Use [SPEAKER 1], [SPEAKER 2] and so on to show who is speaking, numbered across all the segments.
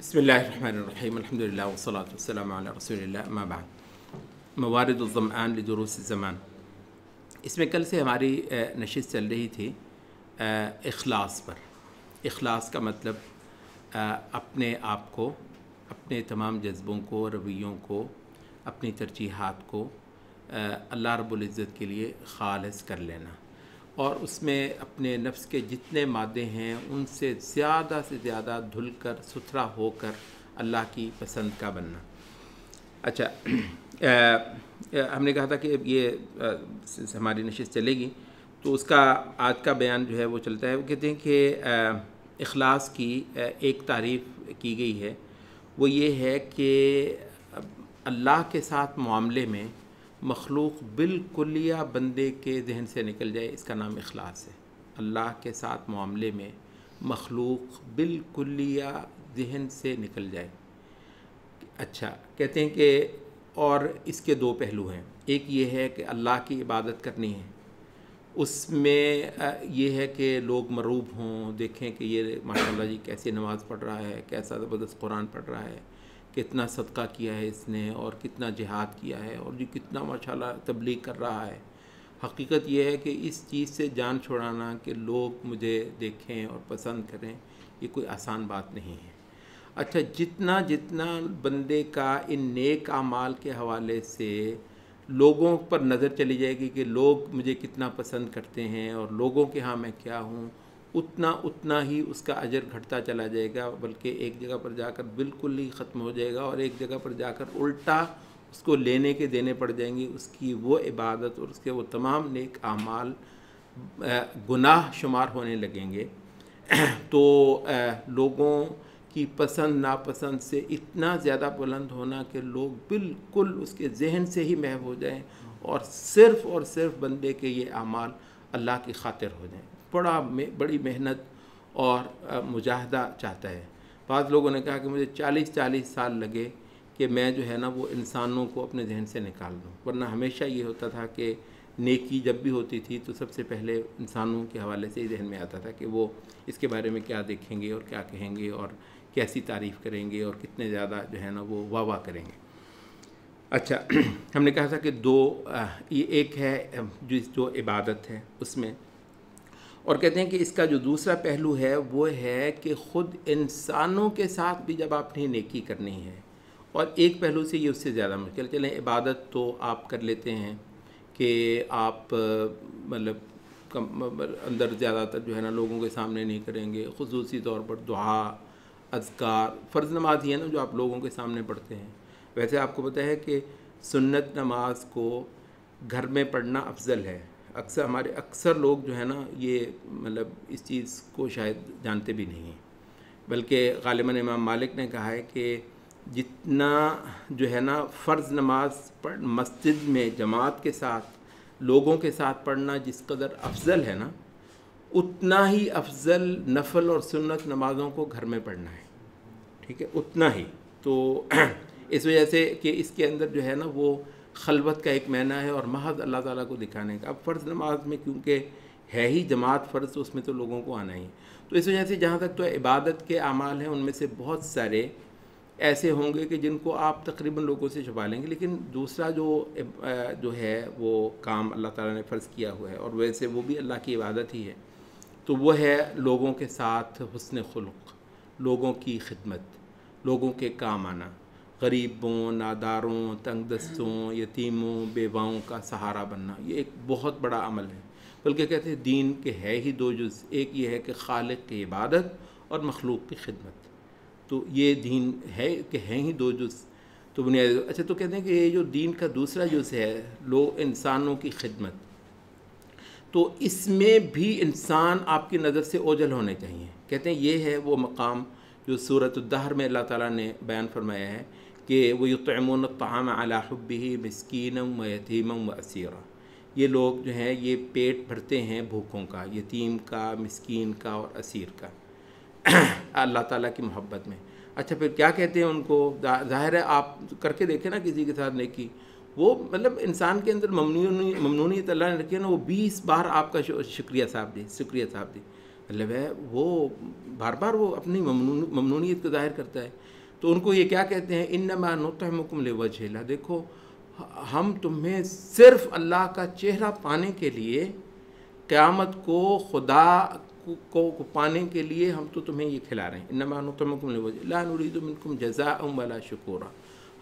[SPEAKER 1] بسم اللہ الرحمن الرحیم الحمدللہ والصلاة والسلام علی رسول اللہ اما بعد موارد الظمآن لدروس الزمان۔ اس میں کل سے ہماری نشست چل رہی تھی اخلاص پر۔ اخلاص کا مطلب اپنے آپ کو، اپنے تمام جذبوں کو، رویوں کو، اپنی ترجیحات کو اللہ رب العزت کے لیے خالص کر لینا، اور اس میں اپنے نفس کے جتنے مادے ہیں ان سے زیادہ دھل کر ستھرا ہو کر اللہ کی پسند کا بننا۔ اچھا، ہم نے کہا تھا کہ یہ ہماری نشست چلے گی تو اس کا آج کا بیان جو ہے وہ چلتا ہے۔ وہ کہتے ہیں کہ اخلاص کی ایک تعریف کی گئی ہے، وہ یہ ہے کہ اللہ کے ساتھ معاملے میں مخلوق بالکلیہ بندے کے ذہن سے نکل جائے، اس کا نام اخلاص ہے۔ اللہ کے ساتھ معاملے میں مخلوق بالکلیہ ذہن سے نکل جائے۔ اچھا، کہتے ہیں کہ اور اس کے دو پہلو ہیں۔ ایک یہ ہے کہ اللہ کی عبادت کرنی ہے، اس میں یہ ہے کہ لوگ مرعوب ہوں، دیکھیں کہ یہ ماشاءاللہ جی کیسے نماز پڑھ رہا ہے، کیسا زبردست قرآن پڑھ رہا ہے، کتنا صدقہ کیا ہے اس نے، اور کتنا جہاد کیا ہے، اور جی کتنا ماشاءاللہ تبلیغ کر رہا ہے۔ حقیقت یہ ہے کہ اس چیز سے جان چھڑانا کہ لوگ مجھے دیکھیں اور پسند کریں، یہ کوئی آسان بات نہیں ہے۔ اچھا، جتنا بندے کا ان نیک اعمال کے حوالے سے لوگوں پر نظر چلی جائے گی کہ لوگ مجھے کتنا پسند کرتے ہیں اور لوگوں کے ہاں میں کیا ہوں، اتنا ہی اس کا اجر گھٹتا چلا جائے گا، بلکہ ایک جگہ پر جا کر بالکل ہی ختم ہو جائے گا، اور ایک جگہ پر جا کر الٹا اس کو لینے کے دینے پڑ جائیں گے۔ اس کی وہ عبادت اور اس کے وہ تمام نیک اعمال گناہ شمار ہونے لگیں گے۔ تو لوگوں کی پسند ناپسند سے اتنا زیادہ بلند ہونا کہ لوگ بالکل اس کے ذہن سے ہی محو ہو جائیں، اور صرف بندے کے یہ اعمال اللہ کی خاطر ہو جائیں۔ بڑی محنت اور مجاہدہ چاہتا ہے۔ بعض لوگوں نے کہا کہ مجھے 40 سال لگے کہ میں جو ہے نا وہ انسانوں کو اپنے ذہن سے نکال دوں، ورنہ ہمیشہ یہ ہوتا تھا کہ نیکی جب بھی ہوتی تھی تو سب سے پہلے انسانوں کے حوالے سے ہی ذہن میں آتا تھا کہ وہ اس کے بارے میں کیا دیکھیں گے اور کیا کہیں گے اور کیسی تعریف کریں گے اور کتنے زیادہ جو ہے نا وہ واہ کریں گے۔ اچھا، ہم نے کہا تھا کہ یہ ایک ہے جو عبادت ہے اس میں، اور کہتے ہیں کہ اس کا جو دوسرا پہلو ہے وہ ہے کہ خود انسانوں کے ساتھ بھی جب آپ نے نیکی کرنی ہے، اور ایک پہلو سے یہ اس سے زیادہ مشکل۔ چلیں عبادت تو آپ کر لیتے ہیں کہ آپ مطلب اندر زیادہ تر جو ہے نا لوگوں کے سامنے نہیں کریں گے، خصوصی طور پر دعا، اذکار، فرض نماز ہی ہے نا جو آپ لوگوں کے سامنے پڑھتے ہیں۔ ویسے آپ کو پتہ ہے کہ سنت نماز کو گھر میں پڑھنا افضل ہے۔ اکثر لوگ جو ہے نا یہ مطلب اس چیز کو شاید جانتے بھی نہیں ہیں، بلکہ غالباً امام مالک نے کہا ہے کہ جتنا جو ہے نا فرض نماز مسجد میں جماعت کے ساتھ لوگوں کے ساتھ پڑھنا جس قدر افضل ہے نا، اتنا ہی افضل نفل اور سنت نمازوں کو گھر میں پڑھنا ہے، ٹھیک ہے، اتنا ہی۔ تو اس وجہ سے کہ اس کے اندر جو ہے نا وہ خلوت کا ایک معنی ہے اور محض اللہ تعالیٰ کو دکھانے کا۔ اب فرض نماز میں کیونکہ ہے ہی جماعت فرض، تو اس میں تو لوگوں کو آنا ہی، تو اس وجہ سے جہاں تک تو عبادت کے اعمال ہیں ان میں سے بہت سارے ایسے ہوں گے کہ جن کو آپ تقریباً لوگوں سے چھپا لیں گے، لیکن دوسرا جو ہے وہ کام اللہ تعالیٰ نے فرض کیا ہوا ہے، اور ویسے وہ بھی اللہ کی عبادت ہی ہے، تو وہ ہے لوگوں کے ساتھ حسن خلق، لوگوں کی خدمت، لوگوں کے کام آنا، غریبوں، ناداروں، تنگ دستوں، یتیموں، بیواؤں کا سہارا بننا۔ یہ ایک بہت بڑا عمل ہے، بلکہ کہتے ہیں دین کے ہے ہی دو جز، ایک یہ ہے کہ خالق کی عبادت اور مخلوق کی خدمت، تو یہ دین ہے کہ ہیں ہی دو جز تو بنیادی۔ اچھا، تو کہتے ہیں کہ یہ جو دین کا دوسرا جز ہے انسانوں کی خدمت، تو اس میں بھی انسان آپ کی نظر سے اوجھل ہونے چاہیے۔ کہتے ہیں یہ ہے وہ مقام جو سورۃ الدہر میں اللہ تعالیٰ نے بیان فرمایا ہے کہ وَيُطْعِمُونَ الطَّعَامَ عَلَىٰ حُبِّهِ مِسْكِينًا وَيَتِيمًا وَأَسِيرًا۔ یہ لوگ جو ہیں یہ پیٹ بھرتے ہیں بھوکوں کا، یتیم کا، مسکین کا اور اسیر کا، اللہ تعالیٰ کی محبت میں۔ اچھا، پھر کیا کہتے ہیں ان کو؟ ظاہر ہے آپ کر کے دیکھیں نا کسی کے ساتھ نیکی، وہ مطلب انسان کے اندر ممنونیت اللہ نے رکھی ہے نا، وہ 20 بار آپ کا شکریہ صاحب دی، مطلب ہے وہ بار بار وہ اپنی ممنونیت کو ظاہر کرتا ہے. تو ان کو یہ کیا کہتے ہیں؟ انما نطعمکم لوجہ اللہ. دیکھو ہم تمہیں صرف اللہ کا چہرہ پانے کے لیے، قیامت کو خدا کو پانے کے لیے ہم تو تمہیں یہ کھلا رہے ہیں. انما نطعمکم لوجہ اللہ لا نريد منکم جزاء ولا شکورا.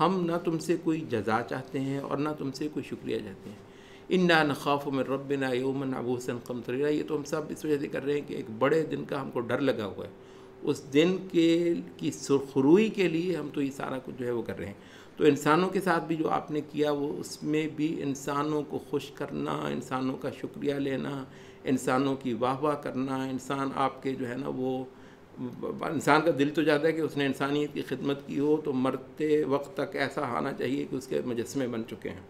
[SPEAKER 1] ہم نہ تم سے کوئی جزا چاہتے ہیں اور نہ تم سے کوئی شکریہ چاہتے ہیں. انا نخاف من ربنا یوما عبوسا قمطريرا. یہ تو ہم سب اس وجہ سے کر رہے ہیں کہ ایک بڑے دن کا ہم کو ڈر لگا ہوا ہے. اس دن کی سرخروئی کے لیے ہم تو یہ سارا کچھ جو ہے وہ کر رہے ہیں. تو انسانوں کے ساتھ بھی جو آپ نے کیا وہ اس میں بھی انسانوں کو خوش کرنا، انسانوں کا شکریہ لینا، انسانوں کی واہ واہ کرنا. انسان آپ کے جو ہے نا وہ انسان کا دل تو چاہتا ہے کہ اس نے انسانیت کی خدمت کی ہو تو مرتے وقت تک ایسا آنا چاہیے کہ اس کے مجسمے بن چکے ہیں،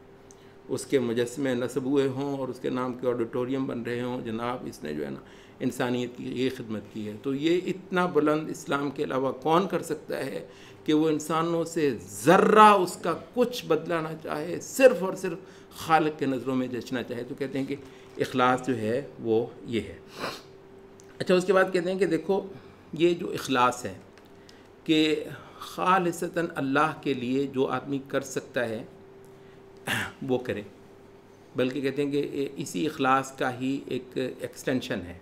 [SPEAKER 1] اس کے مجسمے نصب ہوئے ہوں اور اس کے نام کے آڈیٹوریم بن رہے ہوں، جناب اس نے جو ہے نا انسانیت کی یہ خدمت کی ہے. تو یہ اتنا بلند اسلام کے علاوہ کون کر سکتا ہے کہ وہ انسانوں سے ذرہ اس کا کچھ بدلہ نہ چاہے، صرف اور صرف خالق کے نظروں میں جچنا چاہے. تو کہتے ہیں کہ اخلاص جو ہے وہ یہ ہے. اچھا اس کے بعد کہتے ہیں کہ دیکھو یہ جو اخلاص ہے کہ خالصتاً اللہ کے لیے جو آدمی کر سکتا ہے وہ کرے، بلکہ کہتے ہیں کہ اسی اخلاص کا ہی ایک ایکسٹینشن ہے.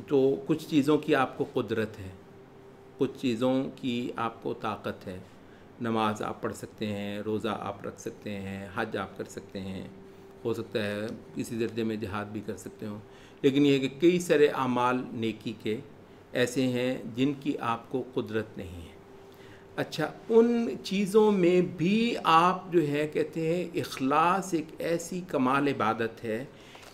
[SPEAKER 1] تو کچھ چیزوں کی آپ کو قدرت ہے، کچھ چیزوں کی آپ کو طاقت ہے. نماز آپ پڑھ سکتے ہیں، روزہ آپ رکھ سکتے ہیں، حج آپ کر سکتے ہیں، ہو سکتا ہے کسی درجے میں جہاد بھی کر سکتے ہوں. لیکن یہ ہے کہ کئی سارے اعمال نیکی کے ایسے ہیں جن کی آپ کو قدرت نہیں ہے. اچھا ان چیزوں میں بھی آپ جو ہے کہتے ہیں اخلاص ایک ایسی کمال عبادت ہے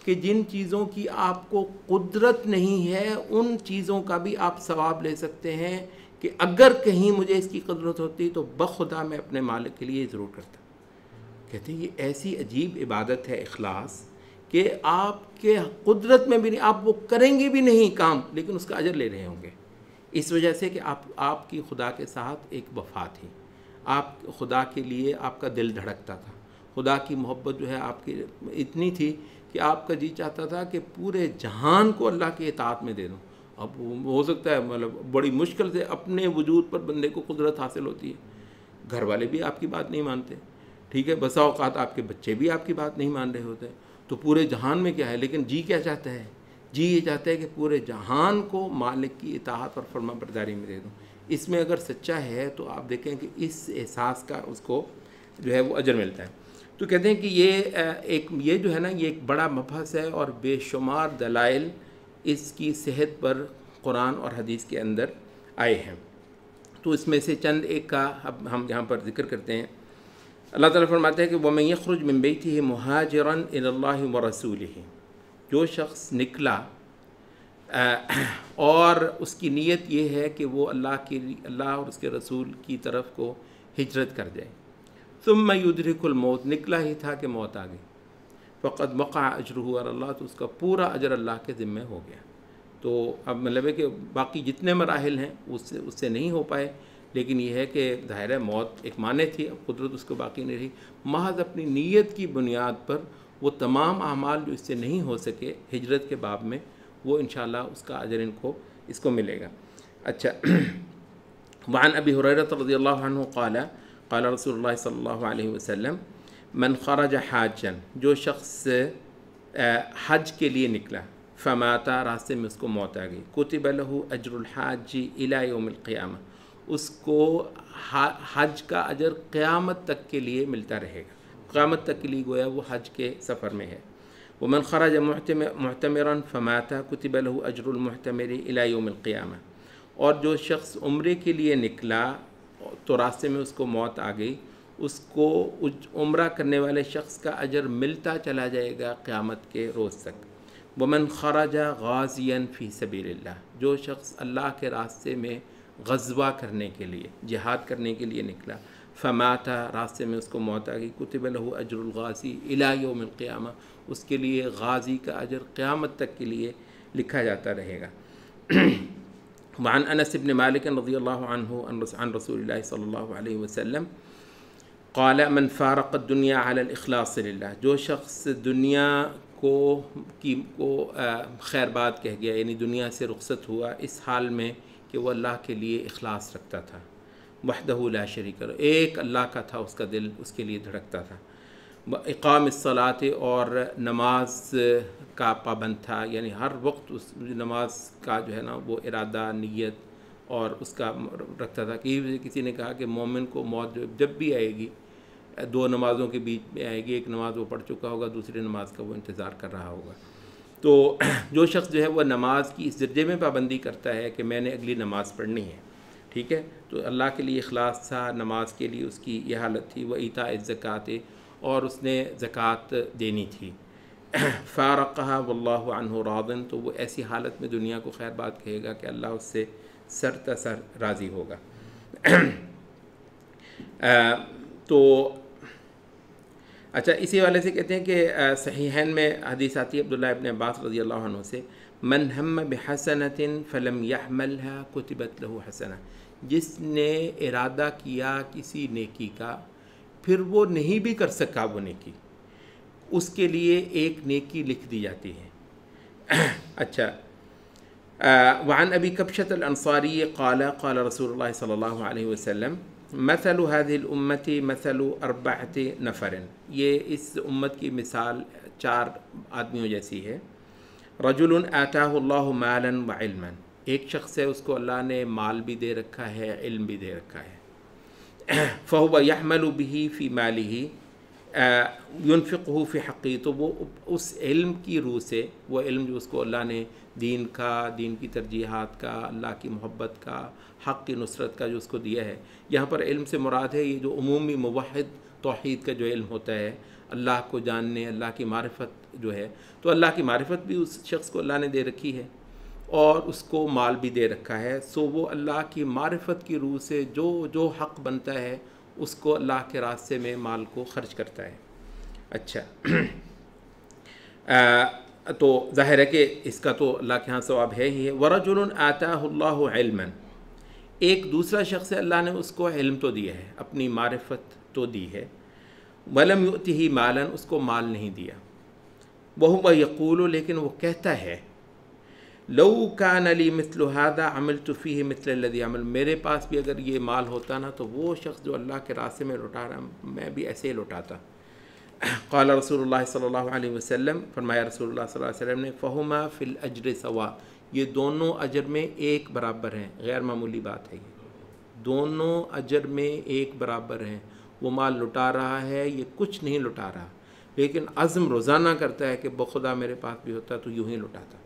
[SPEAKER 1] کہ جن چیزوں کی آپ کو قدرت نہیں ہے ان چیزوں کا بھی آپ ثواب لے سکتے ہیں کہ اگر کہیں مجھے اس کی قدرت ہوتی تو بخدا میں اپنے مالک کے لیے ضرور کرتا. کہتے ہیں یہ ایسی عجیب عبادت ہے اخلاص کہ آپ کے قدرت میں بھی نہیں، آپ وہ کریں گے بھی نہیں کام، لیکن اس کا اجر لے رہے ہوں گے. اس وجہ سے کہ آپ کی خدا کے ساتھ ایک وفا تھی، آپ خدا کے لیے آپ کا دل دھڑکتا تھا، خدا کی محبت جو ہے آپ کی اتنی تھی کہ آپ کا جی چاہتا تھا کہ پورے جہان کو اللہ کی اطاعت میں دے دوں. اب ہو سکتا ہے مطلب بڑی مشکل سے اپنے وجود پر بندے کو قدرت حاصل ہوتی ہے، گھر والے بھی آپ کی بات نہیں مانتے، ٹھیک ہے، بسا اوقات آپ کے بچے بھی آپ کی بات نہیں مان رہے ہوتے، تو پورے جہان میں کیا ہے، لیکن جی کیا چاہتا ہے؟ جی یہ چاہتا ہے کہ پورے جہان کو مالک کی اطاعت اور فرما برداری میں دے دوں. اس میں اگر سچا ہے تو آپ دیکھیں کہ اس احساس کا اس کو جو ہے وہ اجر ملتا ہے. تو کہتے ہیں کہ یہ جو ہے نا یہ ایک بڑا مبحث ہے اور بے شمار دلائل اس کی صحت پر قرآن اور حدیث کے اندر آئے ہیں. تو اس میں سے چند ایک کا اب ہم یہاں پر ذکر کرتے ہیں. اللہ تعالیٰ فرماتے ہیں کہ وَمَن يَخْرُجْ مِن بَيْتِهِ مُهَاجِرًا إِلَى اللَّهِ وَرَسُولِهِ. جو شخص نکلا اور اس کی نیت یہ ہے کہ وہ اللہ اور اس کے رسول کی طرف کو ہجرت کر جائے. ثم يدرك الموت، نکلا ہی تھا کہ موت آ گئی. فقد وقع اجرہ علی اللہ، تو اس کا پورا اجر اللہ کے ذمہ ہو گیا. تو اب مطلب ہے کہ باقی جتنے مراحل ہیں اس سے نہیں ہو پائے، لیکن یہ ہے کہ ظاہر ہے موت ایک معنی تھی، اب قدرت اس کو باقی نہیں رہی. محض اپنی نیت کی بنیاد پر وہ تمام اعمال جو اس سے نہیں ہو سکے ہجرت کے باب میں، وہ انشاءاللہ اس کا اجر اس کو ملے گا. اچھا وعن ابی ہریرہ رضی اللہ عنہ قال قال رسول اللہ صلی اللہ علیہ وسلم من خرج حاجا، جو شخص حج کے لیے نکلا، فماتا، راستے میں اس کو موت آ گئی، کتب له اجر الحاج الى یوم القیامہ، اس کو حج کا اجر قیامت تک کے لیے ملتا رہے گا، قیامت تک کے لیے گویا وہ حج کے سفر میں ہے. ومن خرج معتمرا فمات کتب له اجر المعتمر الى یوم القیامہ، اور جو شخص عمرے کے لیے نکلا تو راستے میں اس کو موت آ گئی، اس کو عمرہ کرنے والے شخص کا اجر ملتا چلا جائے گا قیامت کے روز تک. ومن خرج غازیا فی سبیل اللہ، جو شخص اللہ کے راستے میں غزوہ کرنے کے لیے، جہاد کرنے کے لیے نکلا، فماتا، راستے میں اس کو موت آ گئی، کتب له اجر الغازی الی یوم القیامہ، اس کے لیے غازی کا اجر قیامت تک کے لیے لکھا جاتا رہے گا. وعن انس بن مالک رضی اللہ عنہ عن رسول اللہ صلی اللہ علیہ وسلم قال من فارق الدنیا علی الاخلاص للہ، جو شخص دنیا کو خیر بات کہہ گیا، یعنی دنیا سے رخصت ہوا اس حال میں کہ وہ اللہ کے لیے اخلاص رکھتا تھا، وحدہ لا شریک لہ، ایک اللہ کا تھا، اس کا دل اس کے لیے دھڑکتا تھا، اقام الصلاۃ، اور نماز کا پابند تھا، یعنی ہر وقت اس نماز کا جو ہے نا وہ ارادہ، نیت اور اس کا رکھتا تھا. کہ کسی نے کہا کہ مومن کو موت جب بھی آئے گی دو نمازوں کے بیچ میں آئے گی، ایک نماز وہ پڑھ چکا ہوگا، دوسری نماز کا وہ انتظار کر رہا ہوگا. تو جو شخص جو ہے وہ نماز کی اس درجے میں پابندی کرتا ہے کہ میں نے اگلی نماز پڑھنی ہے، ٹھیک ہے، تو اللہ کے لیے اخلاص تھا، نماز کے لیے اس کی یہ حالت تھی. وہ ایتاء الزکوٰۃ، اور اس نے زکوٰۃ دینی تھی. فارقہا واللہ عنہ راض، تو وہ ایسی حالت میں دنیا کو خیر بات کہے گا کہ اللہ اس سے سر تسر راضی ہوگا. تو اچھا، اسی والے سے کہتے ہیں کہ صحیحین میں حدیث آتی ہے عبداللہ ابن عباس رضی اللہ عنہ سے، من ہم بحسنۃ فلم یحملھا کتبت لہ حسنہ، جس نے ارادہ کیا کسی نیکی کا پھر وہ نہیں بھی کر سکا وہ نیکی، اس کے لیے ایک نیکی لکھ دی جاتی ہے. اچھا، وعن ابی کبشۃ الانصاری قال قال رسول اللہ صلی اللہ علیہ وسلم مثل هذه الامة مثل 4 نفر، یہ اس امت کی مثال 4 آدمیوں جیسی ہے. رجل آتاہ اللہ مالا وعلما، ایک شخص ہے اس کو اللہ نے مال بھی دے رکھا ہے، علم بھی دے رکھا ہے. فهو يحمل به في ماله ينفقه في حقه، تو وہ اس علم کی روح سے، وہ علم جو اس کو اللہ نے دین کا، دین کی ترجیحات کا، اللہ کی محبت کا، حق کی نصرت کا جو اس کو دیا ہے. یہاں پر علم سے مراد ہے یہ جو عمومی موحد توحید کا جو علم ہوتا ہے، اللہ کو جاننے، اللہ کی معرفت جو ہے، تو اللہ کی معرفت بھی اس شخص کو اللہ نے دے رکھی ہے اور اس کو مال بھی دے رکھا ہے. سو وہ اللہ کی معرفت کی روح سے جو حق بنتا ہے اس کو اللہ کے راستے میں مال کو خرچ کرتا ہے. اچھا، تو ظاہر ہے کہ اس کا تو اللہ کے ہاں ثواب ہے ہی ہے. وَرَجُلٌ آتَاهُ اللَّهُ عِلْمًا، ایک دوسرا شخص ہے اللہ نے اس کو علم تو دیا ہے، اپنی معرفت تو دی ہے. وَلَمْ يُؤْتِهِ مَالًا، اس کو مال نہیں دیا. وَهُوَ يَقُولُ، لیکن وہ کہتا ہے لو کان لی مثل هذا عملت فیہ مثل الذی عمل، میرے پاس بھی اگر یہ مال ہوتا نا تو وہ شخص جو اللہ کے راستے میں لٹا رہا میں بھی ایسے ہی لٹاتا. قال رسول اللہ صلی اللہ علیہ وسلم، فرمایا رسول اللہ صلی اللہ علیہ وسلم نے، فہما فی الاجر سوا، یہ دونوں اجر میں ایک برابر ہیں. غیر معمولی بات ہے، یہ دونوں اجر میں ایک برابر ہیں. وہ مال لٹا رہا ہے، یہ کچھ نہیں لٹا رہا، لیکن عزم روزانہ کرتا ہے کہ بخدا میرے پاس بھی ہوتا تو یوں ہی لٹاتا.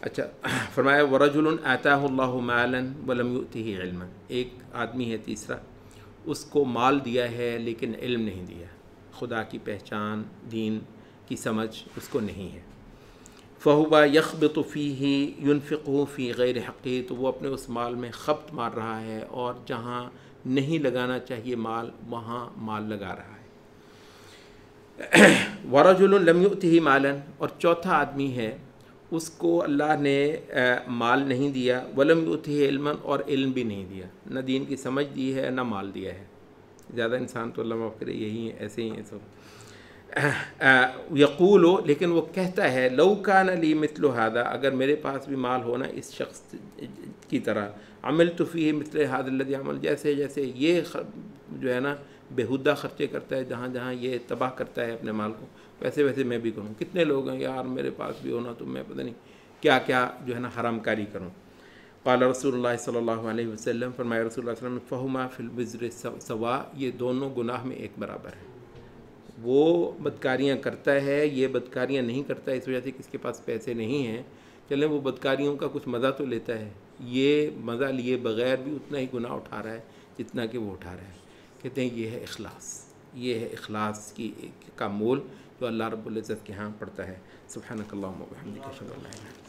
[SPEAKER 1] اچھا، فرمایا وَرَجُلٌ آتَاهُ اللَّهُ مَالًا وَلَمْ يُؤْتِهِ عِلْمًا، ایک آدمی ہے تیسرا، اس کو مال دیا ہے لیکن علم نہیں دیا، خدا کی پہچان، دین کی سمجھ اس کو نہیں ہے. فَهُوَ يَخْبِطُ فِيهِ يُنْفِقُهُ فِي غَيْرِ حَقِّهِ، تو وہ اپنے اس مال میں خبط مار رہا ہے اور جہاں نہیں لگانا چاہیے مال وہاں مال لگا رہا ہے. وَرَجُلٌ لَمْ يُؤْتِهِ مَالًا، اور چوتھا آدمی ہے اس کو اللہ نے مال نہیں دیا، وَلَمْ يُؤْتِهِ عِلْمًا، اور علم بھی نہیں دیا، نہ دین کی سمجھ دی ہے نہ مال دیا ہے. زیادہ انسان تو اللہ معاف کرے یہی ہیں، ایسے ہی ہیں سب. یقول، لیکن وہ کہتا ہے لو کان لی مثل هذا، اگر میرے پاس بھی مال ہونا اس شخص کی طرح، عملت فیہ مثل هذا الذی عمل، جیسے یہ جو ہے نا بےہودہ خرچے کرتا ہے، جہاں جہاں یہ تباہ کرتا ہے اپنے مال کو، ویسے میں بھی کروں. کتنے لوگ ہیں یار میرے پاس بھی ہونا تو میں پتہ نہیں کیا جو ہے نا حرام کاری کروں. قال رسول اللہ صلی اللہ علیہ وسلم، فرمایا رسول اللہ صلی اللہ علیہ وسلم، فہما فی الوزر سوا، یہ دونوں گناہ میں ایک برابر ہیں. وہ بدکاریاں کرتا ہے، یہ بدکاریاں نہیں کرتا اس وجہ سے کہ اس کے پاس پیسے نہیں ہیں، چلیں وہ بدکاریوں کا کچھ مزہ تو لیتا ہے، یہ مزہ لیے بغیر بھی اتنا ہی گناہ اٹھا رہا ہے جتنا کہ وہ اٹھا رہا ہے. کہتے ہیں یہ ہے اخلاص، یہ ہے اخلاص کا مول جو اللہ رب العزت کے ہاں پڑتا ہے. سبحانک اللہم و بحمدک، اشہد ان لا الہ الا انت.